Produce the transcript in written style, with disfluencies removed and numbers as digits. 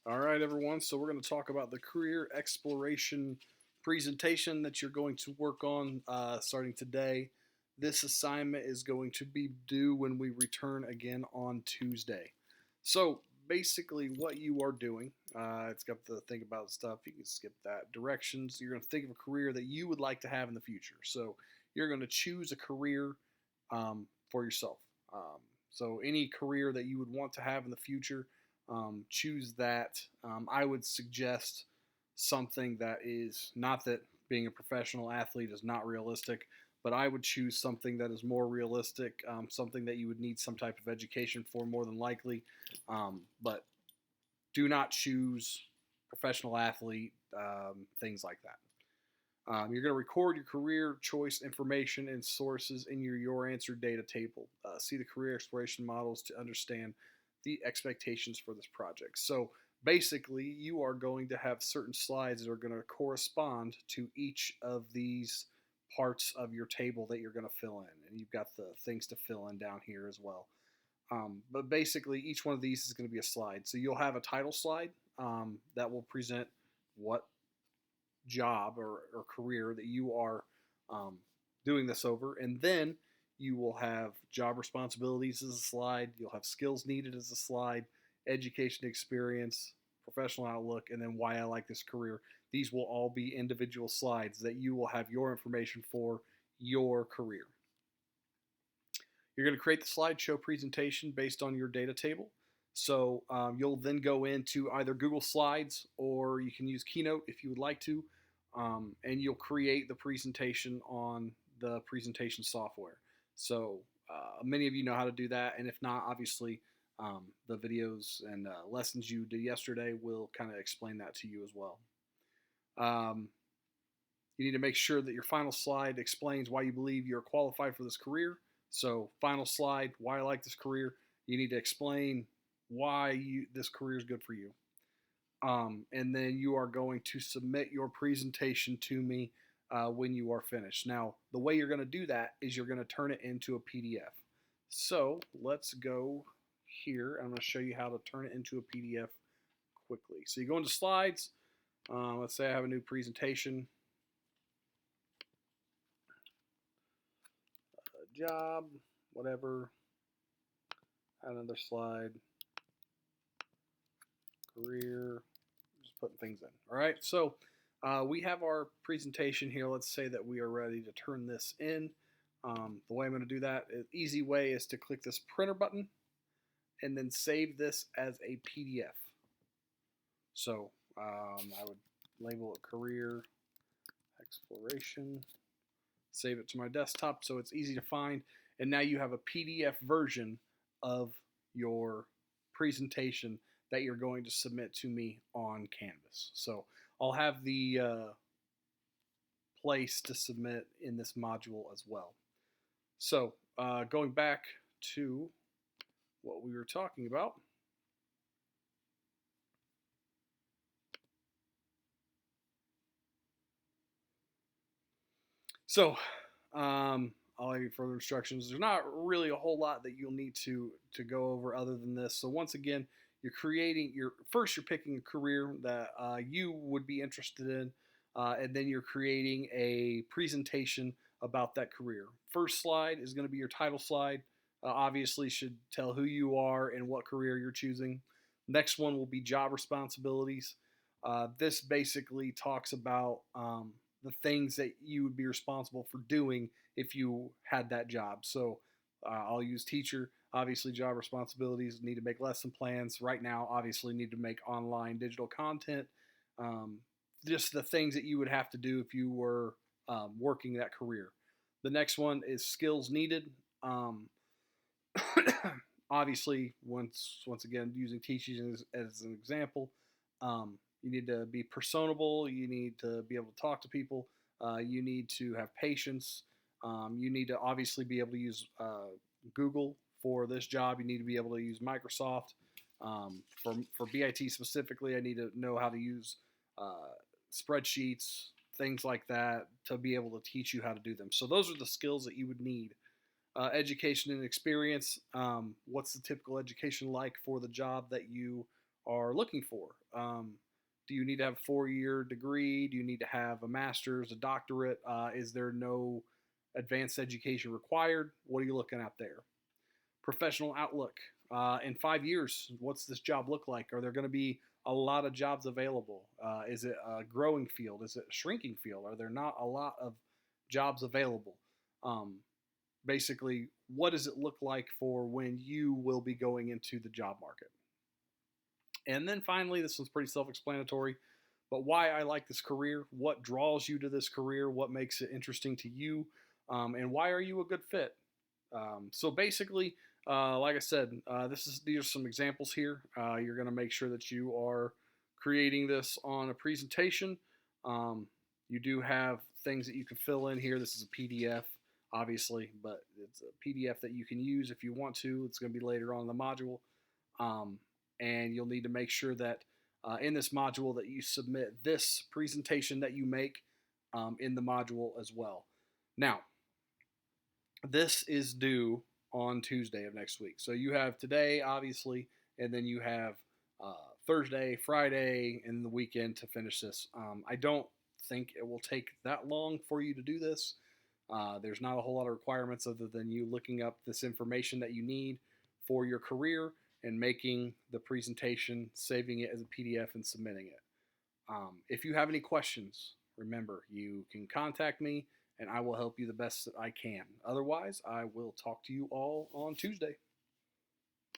All right, everyone. So we're going to talk about the career exploration presentation that you're going to work on starting today. This assignment is going to be due when we return again on Tuesday. So basically, what you are doing, it's got the think about stuff. You can skip that. Directions. You're going to think of a career that you would like to have in the future. So you're going to choose a career for yourself. So any career that you would want to have in the future, choose that. I would suggest something that is not that being a professional athlete is not realistic, but I would choose something that is more realistic, something that you would need some type of education for more than likely. But do not choose professional athlete, things like that. You're going to record your career choice information and sources in your answer data table. See the career exploration models to understand the expectations for this project. So basically, you are going to have certain slides that are going to correspond to each of these parts of your table that you're going to fill in. And you've got the things to fill in down here as well. But basically, each one of these is going to be a slide. So you'll have a title slide that will present what job or career that you are um, doing this over. And then you will have job responsibilities as a slide, you'll have skills needed as a slide, education experience, professional outlook, and then why I like this career. These will all be individual slides that you will have your information for your career. You're going to create the slideshow presentation based on your data table. So you'll then go into either Google Slides or you can use Keynote if you would like to, and you'll create the presentation on the presentation software. So many of you know how to do that, and if not, obviously the videos and lessons you did yesterday will kind of explain that to you as well. Um, you need to make sure that your final slide explains why you believe you're qualified for this career. So, final slide, why I like this career. You need to explain why this career is good for you. And then you are going to submit your presentation to me when you are finished. Now, the way you're going to do that is you're going to turn it into a PDF. So, let's go here. I'm going to show you how to turn it into a PDF quickly. So, you go into slides. Let's say I have a new presentation. Job, whatever. Add another slide. Career. Just putting things in. All right. So we have our presentation here. Let's say that we are ready to turn this in. The way I'm going to do that, an easy way is to click this printer button and then save this as a PDF. So I would label it career exploration. Save it to my desktop so it's easy to find. And now you have a PDF version of your presentation that you're going to submit to me on Canvas. So I'll have the place to submit in this module as well. So going back to what we were talking about. So I'll give you further instructions. There's not really a whole lot that you'll need to go over other than this. So once again, you're creating you're picking a career that you would be interested in, and then you're creating a presentation about that career. First slide is going to be your title slide. Obviously, should tell who you are and what career you're choosing. Next one will be job responsibilities. This basically talks about the things that you would be responsible for doing if you had that job. So I'll use teacher. Obviously, job responsibilities need to make lesson plans. Right now, obviously, need to make online digital content. Just the things that you would have to do if you were working that career. The next one is skills needed. Obviously, once again, using teaching as an example, you need to be personable. You need to be able to talk to people. You need to have patience. You need to obviously be able to use Google for this job. You need to be able to use Microsoft. For BIT specifically, I need to know how to use spreadsheets, things like that, to be able to teach you how to do them. So those are the skills that you would need. Education and experience. What's the typical education like for the job that you are looking for. Do you need to have a 4-year degree? Do you need to have a master's, a doctorate? Is there no advanced education required? What are you looking at there? Professional outlook. In 5 years, what's this job look like? Are there going to be a lot of jobs available? Is it a growing field? Is it a shrinking field? Are there not a lot of jobs available? Um, Basically, what does it look like for when you will be going into the job market? And then finally, this one's pretty self explanatory, but why I like this career, what draws you to this career, what makes it interesting to you, and why are you a good fit? So basically, like I said, these are some examples here. You're going to make sure that you are creating this on a presentation. Um, you do have things that you can fill in here. This is a PDF, obviously, but it's a PDF that you can use if you want to. It's going to be later on in the module. Um, and you'll need to make sure that in this module that you submit this presentation that you make in the module as well. Now, this is due on Tuesday of next week. So you have today, obviously, and then you have Thursday, Friday, and the weekend to finish this. I don't think it will take that long for you to do this. There's not a whole lot of requirements other than you looking up this information that you need for your career and making the presentation, saving it as a PDF, and submitting it. If you have any questions, remember, you can contact me and I will help you the best that I can. Otherwise, I will talk to you all on Tuesday.